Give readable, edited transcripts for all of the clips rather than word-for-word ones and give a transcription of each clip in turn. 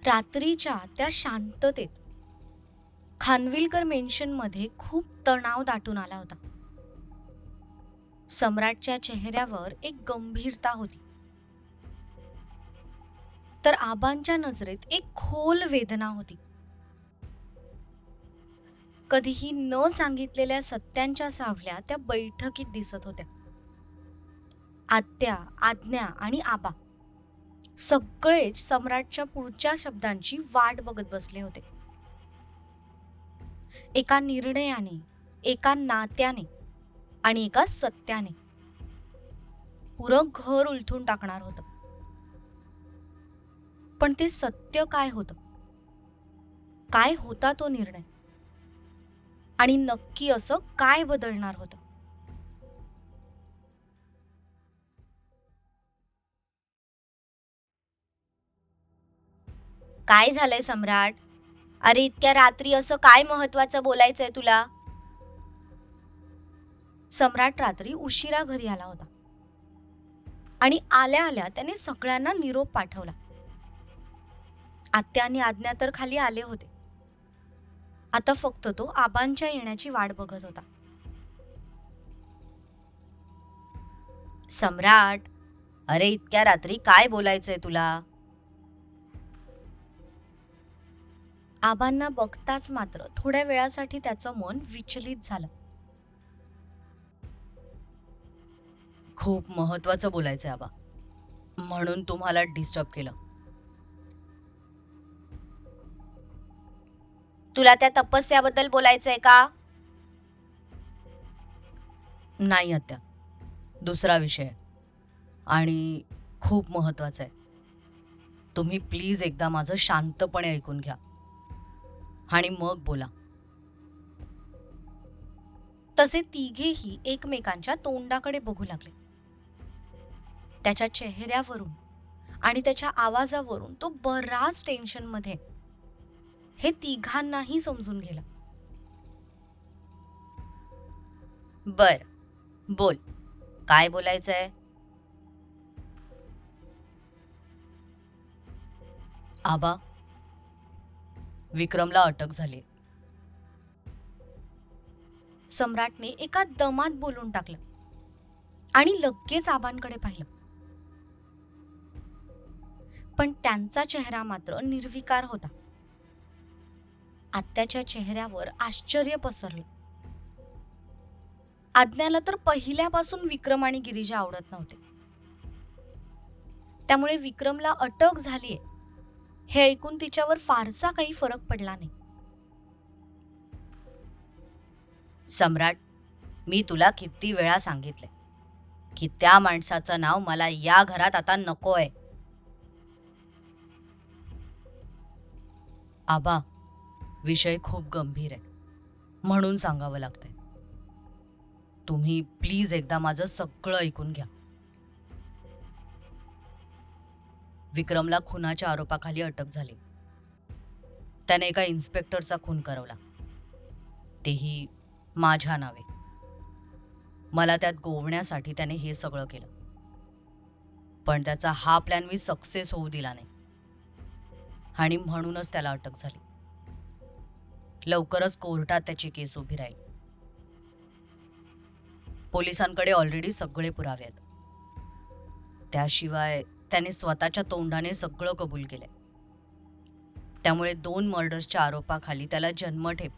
रात्रीच्या त्या शांततेत खानविलकर मेन्शनमध्ये खूप तणाव दाटून आला होता. सम्राटच्या चेहऱ्यावर एक गंभीरता होती, तर आबांच्या नजरेत एक खोल वेदना होती. कधीही न सांगितलेल्या सत्यांच्या सावल्या त्या बैठकीत दिसत होत्या. आत्या, आज्ञा आणि आबा सगळेच सम्राटच्या पुढच्या शब्दांची वाट बघत बसले होते. एका निर्णयाने, एका नात्याने आणि एका सत्याने पुरं घर उलथून टाकणार होतं. पण ते सत्य काय होतं? काय होता तो निर्णय? आणि नक्की असं काय बदलणार होतं? काय झालंय सम्राट? अरे इतक्या रात्री असं काय महत्वाचं बोलायचंय तुला? सम्राट रात्री उशिरा घरी आला होता आणि आल्या आल्या त्याने सगळ्यांना निरोप पाठवला. आत्या आणि आज्ञा तर खाली आले होते. आता फक्त तो आबांच्या येण्याची वाट बघत होता. सम्राट, अरे इतक्या रात्री काय बोलायचंय तुला? आबांना बघताच मात्र थोड्या वेळासाठी त्याचं मन विचलित झालं. खूप महत्वाचं बोलायचंय आबा, म्हणून तुम्हाला डिस्टर्ब केलं. तुला त्या तपस्याबद्दल बोलायचंय का? नाही आत्या, दुसरा विषय आणि खूप महत्वाचा आहे. तुम्ही प्लीज एकदा माझं शांतपणे ऐकून घ्या आणि मग बोला. तसे तिघेही एकमेकांच्या तोंडाकडे बघू लागले. त्याच्या चेहऱ्यावरून आणि त्याच्या आवाजावरून तो बराच टेन्शनमध्ये हे तिघांनाही समजून गेलं. बर, बोल, काय बोलायचंय? आबा, विक्रमला अटक झाली. सम्राटने एका दमात बोलून टाकलं आणि लगेच आबांकडे पाहिलं. पण त्यांचा चेहरा मात्र निर्विकार होता. आत्याच्या चेहऱ्यावर आश्चर्य पसरलं. आज्ञाला तर पहिल्यापासून विक्रम आणि गिरिजा आवडत नव्हते, त्यामुळे विक्रमला अटक झालीये हे ऐकून तिच्यावर फारसा काही फरक पडला नाही. सम्राट, मी तुला किती वेळा सांगितले की त्या माणसाचं नाव मला या घरात आता नकोय. आबा, विषय खूप गंभीर आहे म्हणून सांगावं लागतंय. तुम्ही प्लीज एकदा माझं सगळं ऐकून घ्या. विक्रमला खुनाच्या आरोपाखाली अटक झाली. त्याने एका इन्स्पेक्टरचा खून करवला, तेही माझ्या नावे. मला त्यात गोवण्यासाठी त्याने हे सगळं केलं, पण त्याचा हा प्लॅन मी सक्सेस होऊ दिला नाही आणि म्हणूनच त्याला अटक झाली. लवकरच कोर्टात त्याची केस उभी राहील. पोलिसांकडे ऑलरेडी सगळे पुरावे आहेत. त्याशिवाय त्याने स्वतःच्या तोंडाने सगळं कबूल केलंय. त्यामुळे 2 मर्डर्सच्या आरोपाखाली त्याला जन्मठेप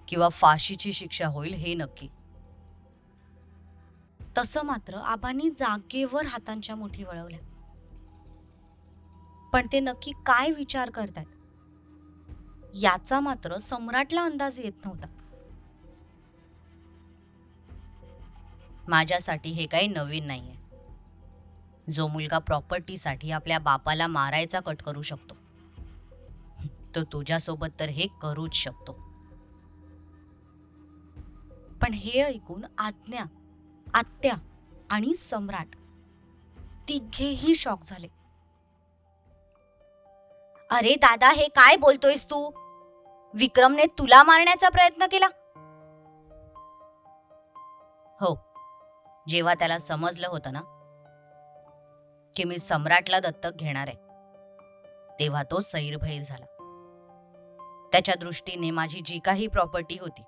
किंवा फाशीची शिक्षा होईल हे नक्की. तसं मात्र आबांनी जागेवर हातांच्या मुठी वळवल्या. पण ते नक्की काय विचार करतायत याचा मात्र सम्राटला अंदाज येत नव्हता. माझ्यासाठी हे काही नवीन नाहीये. जो मुलगा प्रॉपर्टीसाठी आपल्या बापाला मारायचा कट करू शकतो, तो तुझ्यासोबत तर हे करूच शकतो. पण हे ऐकून आज्ञा, आत्या आणि सम्राट तिघेही शॉक झाले. अरे दादा, हे काय बोलतोयस तू? विक्रमने तुला मारण्याचा प्रयत्न केला? हो, जेव्हा त्याला समजलं होतं ना की मी सम्राटला दत्तक घेणार आहे, तेव्हा तो सैरभैर झाला. त्याच्या दृष्टीने माझी जी काही प्रॉपर्टी होती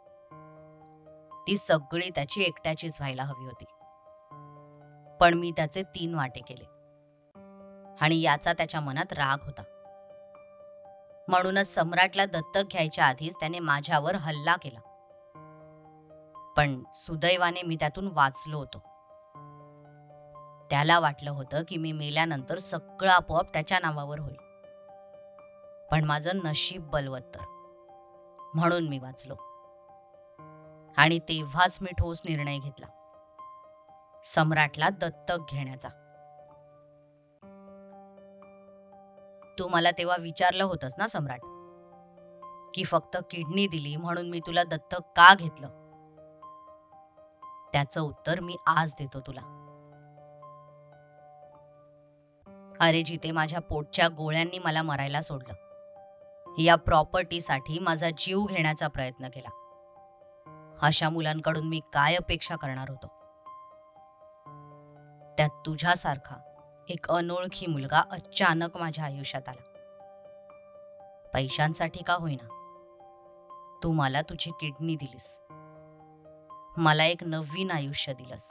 ती सगळी त्याची एकट्याचीच व्हायला हवी होती. पण मी त्याचे 3 वाटे केले आणि याचा त्याच्या मनात राग होता. म्हणूनच सम्राटला दत्तक घ्यायच्या आधीच त्याने माझ्यावर हल्ला केला. पण सुदैवाने मी त्यातून वाचलो होतो. त्याला वाटलं होतं की मी मेल्यानंतर सगळं आपोआप त्याच्या नावावर होईल. पण माझं नशीब बलवत्तर, म्हणून मी वाचलो. आणि तेव्हाच मी ठोस निर्णय घेतला, सम्राटला दत्तक घेण्याचा. तू मला तेव्हा विचारलं होतंस ना सम्राट, की फक्त किडनी दिली म्हणून मी तुला दत्तक का घेतलं? त्याचं उत्तर मी आज देतो तुला. अरे जिथे माझ्या पोटच्या गोळ्यांनी मला मरायला सोडलं, या प्रॉपर्टीसाठी माझा जीव घेण्याचा प्रयत्न केला, अशा मुलांकडून मी काय अपेक्षा करणार होतो? त्यात तुझ्यासारखा एक अनोळखी मुलगा अचानक माझ्या आयुष्यात आला. पैशांसाठी का होईना तू मला तुझी किडनी दिलीस, मला एक नवीन आयुष्य दिलंस.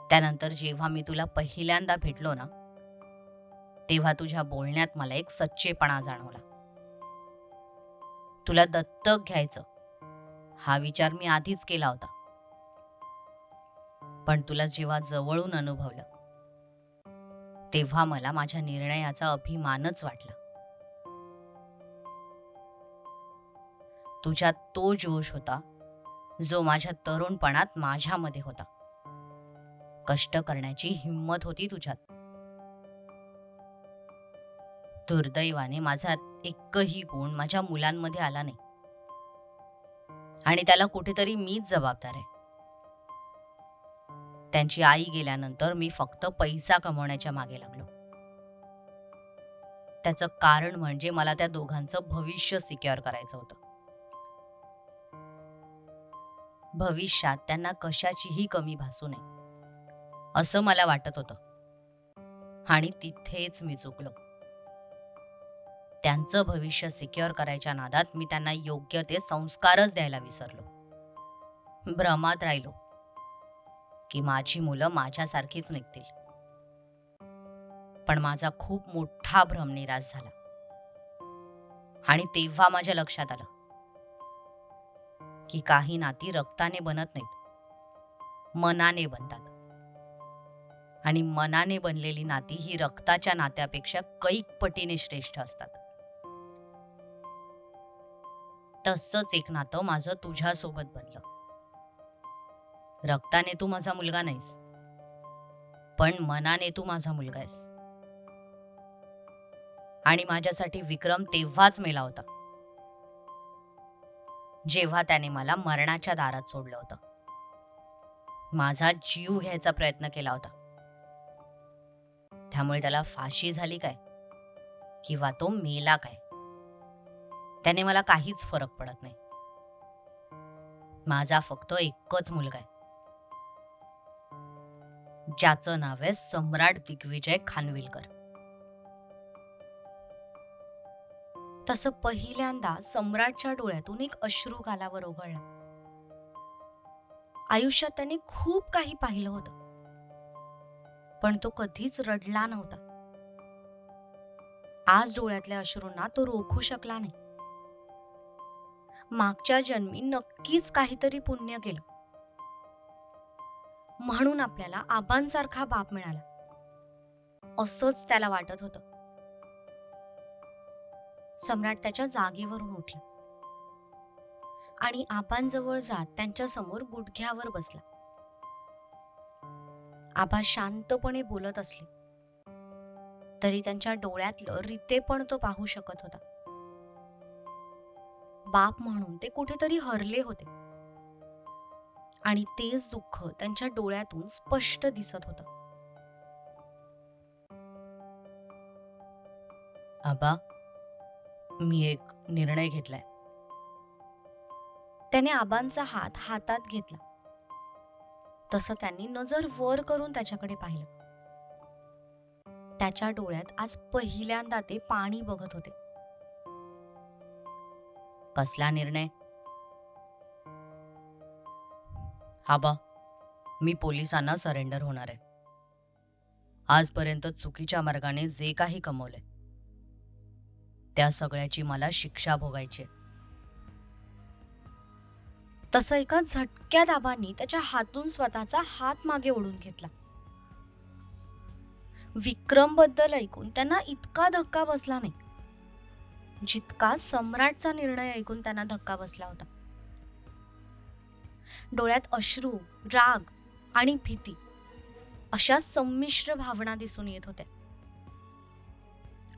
त्यानंतर जेव्हा मी तुला पहिल्यांदा भेटलो ना, तेव्हा तुझ्या बोलण्यात मला एक सच्चेपणा जाणवला. तुला दत्तक घ्यायचं हा विचार मी आधीच केला होता, पण तुला जेव्हा जवळून अनुभवलं तेव्हा मला माझ्या निर्णयाचा अभिमानच वाटला. तुझ्यात तो जोश होता जो माझ्या तरुणपणात माझ्यामध्ये होता. कष्ट करण्याची हिंमत होती तुझ्यात. दुर्दैवाने माझा एकही गुण माझ्या मुलांमध्ये आला नाही, आणि त्याला कुठेतरी मीच जबाबदार आहे. त्यांची आई गेल्यानंतर मी फक्त पैसा कमवण्याच्या मागे लागलो. त्याचं कारण म्हणजे मला त्या दोघांचं भविष्य सिक्युअर करायचं होतं. भविष्यात त्यांना कशाचीही कमी भासू नये असं मला वाटत होतं, आणि तिथेच मी चुकलो. त्यांचं भविष्य सिक्युअर करायच्या नादात मी त्यांना योग्य ते संस्कारच द्यायला विसरलो. भ्रमात राहिलो की माझी मुलं माझ्यासारखीच निघतील. पण माझा खूप मोठा भ्रम निराश झाला, आणि तेव्हा माझ्या लक्षात आलं की काही नाती रक्ताने बनत नाहीत, मनाने बनतात. आणि मनाने बनलेली नाती ही रक्ताच्या नात्यापेक्षा कैक पटीने श्रेष्ठ असतात. तसंच एक नातं माझं तुझ्यासोबत बनलं. रक्ताने तू माझा मुलगा नाहीस, पण मनाने तू माझा मुलगा आहेस. आणि माझ्यासाठी विक्रम तेव्हाच मेला होता जेव्हा त्याने मला मरणाच्या दारात सोडलं होतं. माझा जीव घ्यायचा प्रयत्न केला होता. त्यामुळे त्याला फाशी झाली काय किंवा तो मेला काय, त्याने मला काहीच फरक पडत नाही. माझा फक्त एकच मुलगा आहे, ज्याचं नाव आहे सम्राट दिग्विजय खानविलकर. तसं पहिल्यांदा सम्राटच्या डोळ्यातून एक अश्रू गालावर ओघळला. आयुष्यात त्याने खूप काही पाहिलं होतं, पण तो कधीच रडला नव्हता. आज डोळ्यातल्या अश्रूंना तो रोखू शकला नाही. मागच्या जन्मी नक्कीच काहीतरी पुण्य केलं, म्हणून आपल्याला आबांसारखा बाप मिळाला असंच त्याला वाटत होतं. सम्राट त्याच्या जागेवरून उठला आणि आबांजवळ जात त्यांच्या समोर गुडघ्यावर बसला. आबा शांतपणे बोलत असले तरी त्यांच्या डोळ्यातलं रितेपण तो पाहू शकत होता. बाप म्हणून ते कुठेतरी हरले होते, आणि तेच दुःख त्यांच्या डोळ्यातून स्पष्ट दिसत होतं. आबा, मी एक निर्णय घेतलाय. त्याने आबांचा हात हातात घेतला. तसं त्यांनी नजर वर करून त्याच्याकडे पाहिलं. त्याच्या डोळ्यात आज पहिल्यांदा ते पाणी बघत होते. कसला निर्णय? आबा, मी पोलिसांना सरेंडर होणार आहे. आजपर्यंत चुकीच्या मार्गाने जे काही कमवले त्या सगळ्याची मला शिक्षा भोगायची आहे. तसं एका झटक्या दाबाने त्याच्या हातून स्वतःचा हात मागे ओढून घेतला. विक्रम बद्दल ऐकून त्यांना इतका धक्का बसला नाही जितका सम्राटचा निर्णय ऐकून त्यांना धक्का बसला होता. डोळ्यात अश्रू, राग आणि भीती अशा संमिश्र भावना दिसून येत होत्या.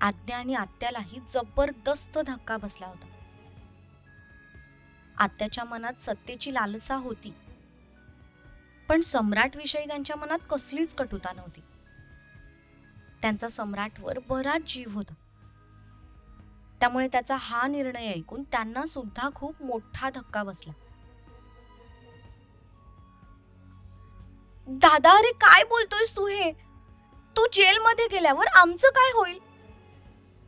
आज्ञा आणि आत्यालाही जबरदस्त धक्का बसला होता. आत्याच्या मनात सत्तेची लालसा होती, पण सम्राटविषयी त्यांच्या मनात कसलीच कटुता नव्हती. त्यांचा सम्राटवर बराच जीव होता. त्यामुळे त्याचा हा निर्णय ऐकून त्यांना सुद्धा खूप मोठा धक्का बसला. दादा, अरे काय बोलतोयस तू हे? तू जेलमध्ये गेल्यावर आमचं काय होईल?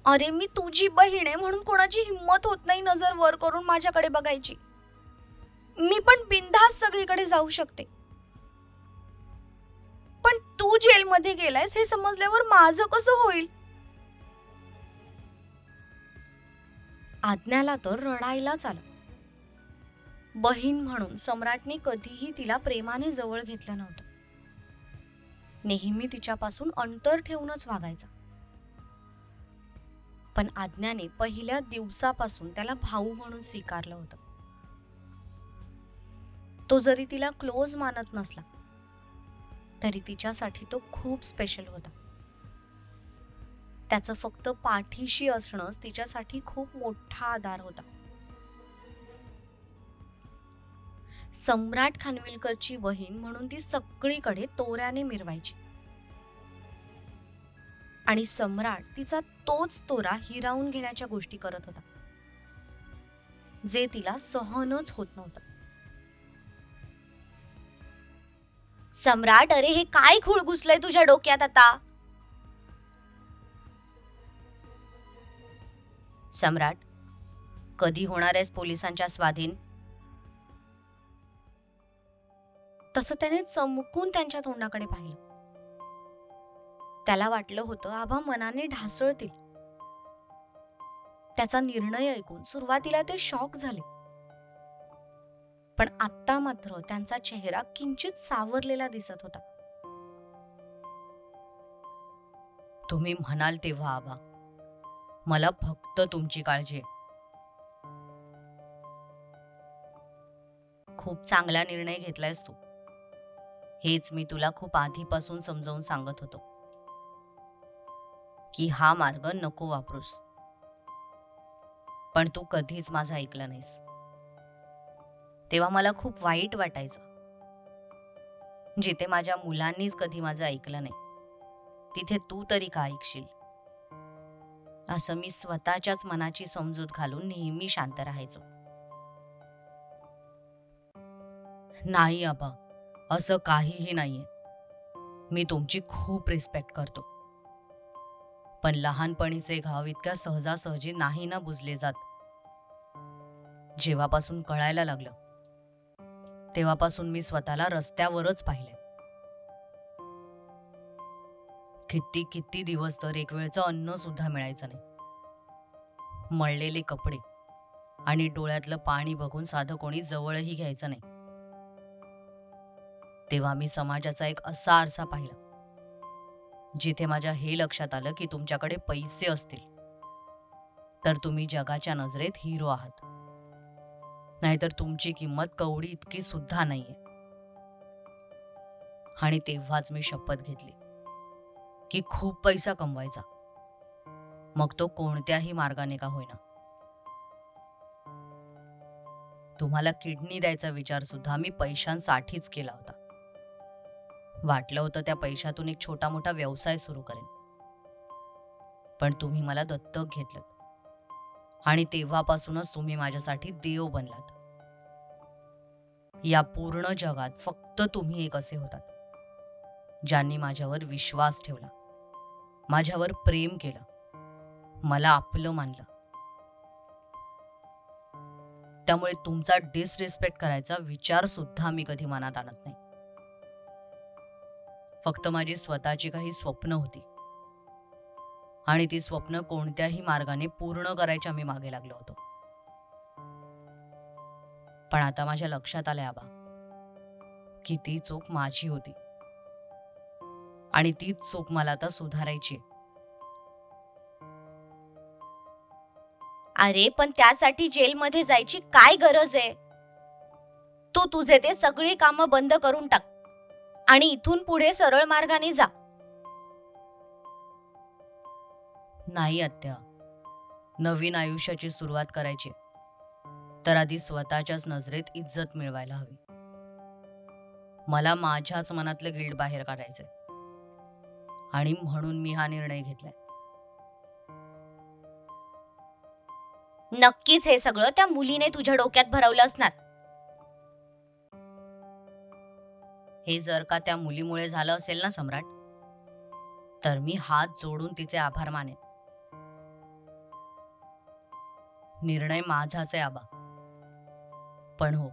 अरे, मी तुझी बहीण आहे म्हणून कोणाची हिम्मत होत नाही नजर वर करून माझ्याकडे बघायची. मी पण बिनधास्त सगळीकडे जाऊ शकते, पण तू जेलमध्ये गेलायस हे समजल्यावर माझं कसं होईल? आज्ञाला तर रडायलाच आलं. बहीण म्हणून सम्राटने कधीही तिला प्रेमाने जवळ घेतलं नव्हतं. नेहमी तिच्यापासून अंतर ठेवूनच वागायचा. पण आज्ञाने पहिल्या दिवसापासून त्याला भाऊ म्हणून स्वीकारलं होतं. तो जरी तिला क्लोज मानत नसला तरी तिच्यासाठी तो खूप स्पेशल होता. त्याचं फक्त पाठीशी असणंच तिच्यासाठी खूप मोठा आधार होता. सम्राट खानविलकरची बहीण म्हणून ती सगळीकडे तोऱ्याने मिरवायची आणि सम्राट तिचा तोच तोरा हिरावून घेण्याच्या गोष्टी करत होता, जे तिला सहनच होत नव्हतं. सम्राट, अरे हे काय खूळ घुसलंय तुझ्या डोक्यात आता? सम्राट, कधी होणार आहेस पोलिसांच्या स्वाधीन? तसं त्याने चमकून त्यांच्या तोंडाकडे पाहिलं. त्याला वाटलं होतं आबा मनाने ढासळतील. त्याचा निर्णय ऐकून सुरुवातीला ते शॉक झाले, पण आता मात्र त्यांचा चेहरा किंचित सावरलेला दिसत होता. तुम्ही म्हणाल तेव्हा आबा, मला फक्त तुमची काळजी आहे. खूप चांगला निर्णय घेतलायस तू. हेच मी तुला खूप आधीपासून समजावून सांगत होतो की हा मार्ग नको वापरूस, पण तू कधीच माझं ऐकलं नाहीस. तेव्हा मला खूप वाईट वाटायचं. जिथे माझ्या मुलांनीच कधी माझं ऐकलं नाही तिथे तू तरी का ऐकशील? असं मी स्वतःच्याच मनाची समजूत घालून नेहमी शांत राहायचो. नाही आबा, असं काहीही नाहीये. मी तुमची खूप रिस्पेक्ट करतो, पण लहानपणीचे घाव इतक्या सहजासहजी नाही ना बुजले जात. जेव्हापासून कळायला लागलं तेव्हापासून मी स्वतःला रस्त्यावरच पाहिले. किती किती दिवस तर एक वेळचं अन्न सुद्धा मिळायचं नाही. मळलेले कपडे आणि डोळ्यातलं पाणी बघून साधं कोणी जवळही घ्यायचं नाही. तेव्हा मी समाजाचा एक असा आरसा पाहिला जिथे माझ्या हे लक्षात आलं की तुमच्याकडे पैसे असतील तर तुम्ही जगाच्या नजरेत हिरो आहात, नाहीतर तुमची किंमत कवडी इतकी सुद्धा नाहीये. आणि तेव्हाच मी शपथ घेतली की खूप पैसा कमवायचा, मग तो कोणत्याही मार्गाने का होईना. तुम्हाला किडनी द्यायचा विचार सुद्धा मी पैशांसाठीच केला होता. वाटलं होतं त्या पैशातून एक छोटा मोठा व्यवसाय सुरू करेन, पण तुम्ही मला दत्तक घेतलं आणि तेव्हापासूनच तुम्ही माझ्यासाठी देव बनलात. या पूर्ण जगात फक्त तुम्ही एक असे होतात ज्यांनी माझ्यावर विश्वास ठेवला माझ्यावर प्रेम केलं, मला आपलं मानलं. त्यामुळे तुमचा डिसरिस्पेक्ट करायचा विचार सुद्धा मी कधी मनात आणत नाही. फक्त माझी स्वतःची काही स्वप्न होती आणि ती स्वप्न कोणत्याही मार्गाने पूर्ण करायच्या मी मागे लागलो होतो. पण आता माझ्या लक्षात आलंय आबा की ती चूक माझी होती आणि तीच चूक मला आता सुधारायची. अरे पण त्यासाठी जेलमध्ये जायची काय गरज आहे? तू तुझे ते सगळी कामं बंद करून टाक आणि इथून पुढे सरळ मार्गाने जा. नाही आत्या, नवीन आयुष्याची सुरुवात करायची तर आधी स्वतःच्याच नजरेत इज्जत मिळवायला हवी. मला माझ्याच मनातलं गिल्ट बाहेर काढायचंय आणि म्हणून मी हा निर्णय घेतलाय. नक्कीच हे सगळं त्या मुलीने तुझ्या डोक्यात भरवलं असणार. हे जर का त्या मुलीमुळे झालं असेल ना सम्राट, तर मी हात जोडून तिचे आभार मानेन. निर्णय माझाच आहे आबा, पण हो,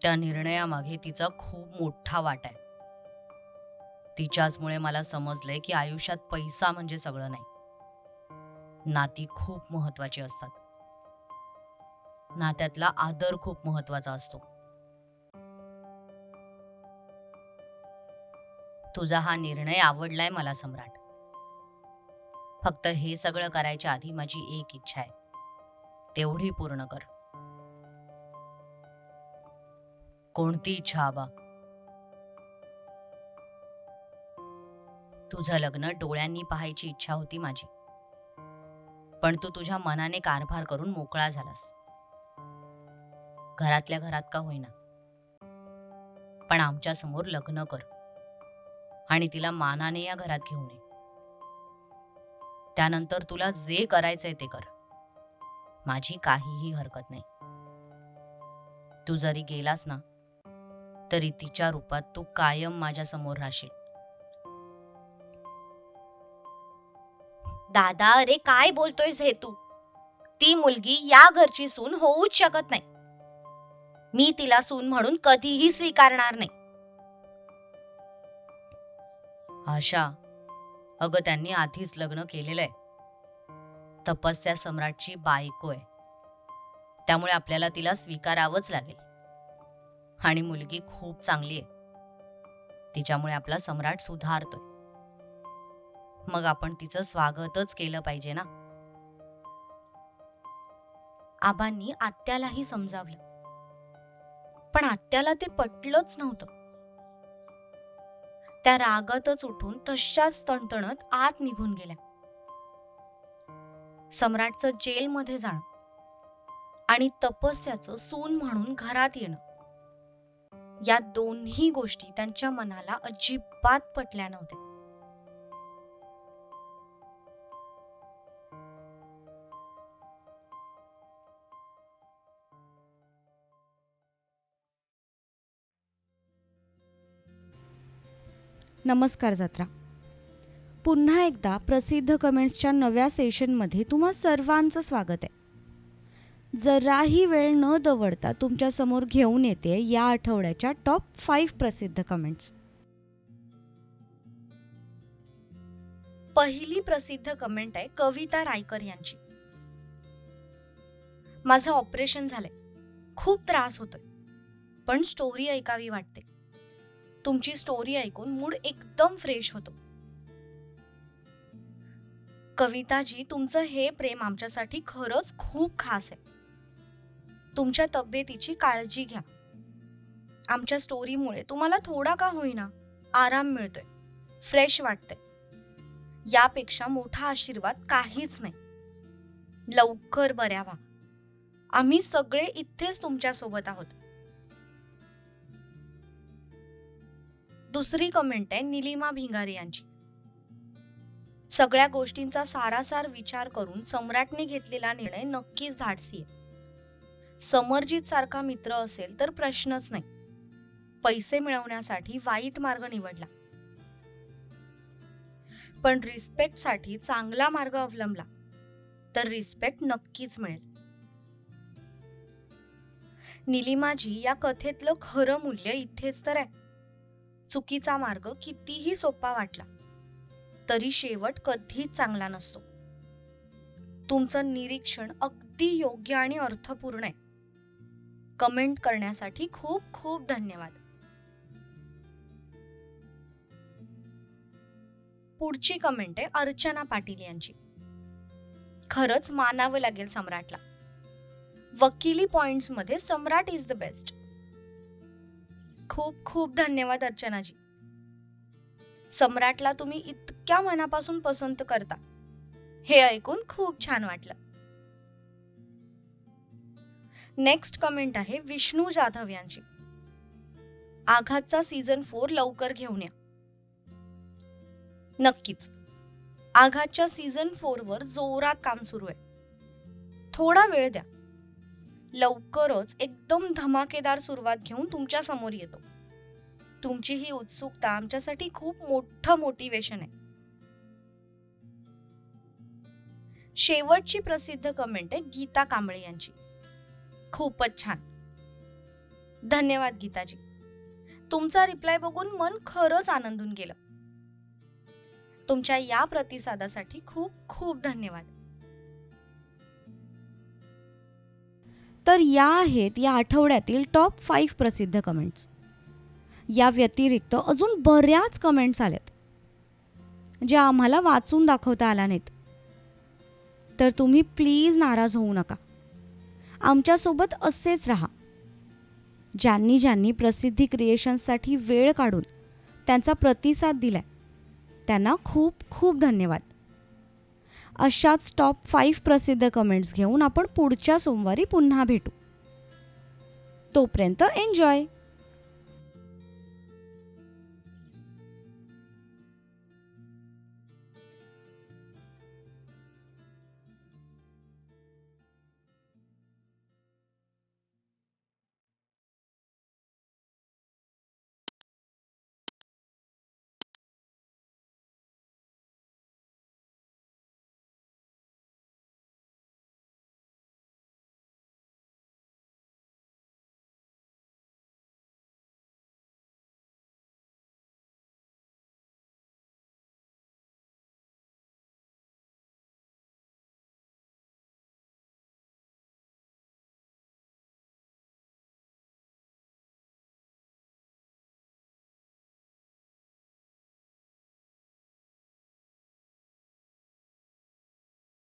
त्या निर्णयामागे तिचा खूप मोठा वाटा आहे. तिच्याचमुळे मला समजलंय की आयुष्यात पैसा म्हणजे सगळं नाही. नाती खूप महत्वाची असतात. नात्यातला आदर खूप महत्वाचा असतो. तुझा हा निर्णय आवडलाय मला सम्राट. फक्त हे सगळं करायच्या आधी माझी एक इच्छा आहे, तेवढी पूर्ण कर. कोणती इच्छा आबा? तुझं लग्न डोळ्यांनी पाहायची इच्छा होती माझी, पण तू तुझ्या मनाने कारभार करून मोकळा झालास. घरातल्या घरात का होईना, पण आमच्या समोर लग्न कर आणि तिला मानाने या घरात घेऊन ये. त्यानंतर तुला जे करायचंय ते कर, माझी काहीही हरकत नाही. तू जरी गेलास ना तरी तिच्या रूपात तू कायम माझ्या समोर राहशील. दादा, अरे काय बोलतोयस हे तू? ती मुलगी या घरची सून होऊच शकत नाही. मी तिला सून म्हणून कधीही स्वीकारणार नाही. आशा, अगं त्यांनी आधीच लग्न केलेलं आहे. तपस्या सम्राटची बायको आहे, त्यामुळे आपल्याला तिला स्वीकारावंच लागेल. आणि मुलगी खूप चांगली आहे, तिच्यामुळे आपला सम्राट सुधारतोय. मग आपण तिचं स्वागतच केलं पाहिजे ना. आबांनी आत्यालाही समजावलं, पण आत्याला ते पटलंच नव्हतं. त्या रागातच उठून तशाच तणतणत आत निघून गेल्या. सम्राटचं जेलमध्ये जाणं आणि तपस्याचं सून म्हणून घरात येणं, या दोन्ही गोष्टी त्यांच्या मनाला अजिबात पटल्या नव्हत्या. नमस्कार जात्रा. पुन्हा एकदा प्रसिद्ध कमेंट्सच्या नव्या सेशनमध्ये तुम्हा सर्वांचं स्वागत आहे. जराही वेळ न दवडता तुमच्या समोर घेऊन येते या आठवड्याच्या टॉप 5 प्रसिद्ध कमेंट्स. पहिली प्रसिद्ध कमेंट आहे कविता रायकर यांची. माझं ऑपरेशन झालंय, खूप त्रास होतोय, पण स्टोरी ऐकावी वाटते. तुमची स्टोरी ऐकून मूड एकदम फ्रेश होतो. कविताजी, तुमचं हे प्रेम आमच्यासाठी खरंच खूप खास आहे. तुमच्या तब्येतीची काळजी घ्या. आमच्या स्टोरीमुळे तुम्हाला थोडा का होईना आराम मिळतोय, फ्रेश वाटतंय. यापेक्षा मोठा आशीर्वाद काहीच नाही. लवकर बऱ्या व्हा. आम्ही सगळे इथेच तुमच्या सोबत आहोत. दुसरी कमेंट आहे निलिमा भिंगारे यांची. सगळ्या गोष्टींचा सारासार विचार करून सम्राटने घेतलेला निर्णय नक्कीच धाडसी आहे. समरजित सारखा मित्र असेल तर प्रश्नच नाही. पैसे मिळवण्यासाठी वाईट मार्ग निवडला. पण रिस्पेक्टसाठी चांगला मार्ग अवलंबला तर रिस्पेक्ट नक्कीच मिळेल. निलिमाजी, या कथेतलं खरं मूल्य इथेच तर आहे. चुकीचा मार्ग कितीही सोपा वाटला तरी शेवट कधीच चांगला नसतो. तुमचं निरीक्षण अगदी योग्य आणि अर्थपूर्ण आहे. कमेंट करण्यासाठी खूप खूप धन्यवाद. पुढची कमेंट आहे अर्चना पाटील यांची. खरंच मानावं लागेल सम्राटला. वकिली पॉइंट्स मध्ये सम्राट इज द बेस्ट. खूप खूप धन्यवाद अर्चनाजी. सम्राटला तुम्ही इतक्या मनापासून पसंत करता हे ऐकून खूप छान वाटलं. नेक्स्ट कमेंट आहे विष्णू जाधव यांची. आघातचा सीझन 4 लवकर घेऊन या. नक्कीच. आघातच्या सीझन 4 वर जोरात काम सुरू आहे. थोडा वेळ द्या. लवकरच एकदम धमाकेदार सुरुवात घेऊन तुमच्या समोर येतो. तुमची ही उत्सुकता आमच्यासाठी खूप मोठं मोटिवेशन आहे. शेवटची प्रसिद्ध कमेंट आहे गीता कांबळे यांची. खूपच छान. धन्यवाद गीताजी. तुमचा रिप्लाय बघून मन खरंच आनंदून गेलं. तुमच्या या प्रतिसादासाठी खूप खूप धन्यवाद. तर या आहेत या आठवड्यातील टॉप 5 प्रसिद्ध कमेंट्स. या व्यतिरिक्त अजून बऱ्याच कमेंट्स आल्यात ज्या आम्हाला वाचून दाखवता आल्या नाहीत. तर तुम्ही प्लीज नाराज होऊ नका. आमच्यासोबत असेच राहा. ज्यांनी ज्यांनी प्रसिद्धी क्रिएशन्ससाठी वेळ काढून त्यांचा प्रतिसाद दिलाय त्यांना खूप खूप धन्यवाद. अशाच टॉप 5 प्रसिद्ध कमेंट्स घेऊन आपण पुढच्या सोमवारी पुन्हा भेटू. तोपर्यंत एन्जॉय.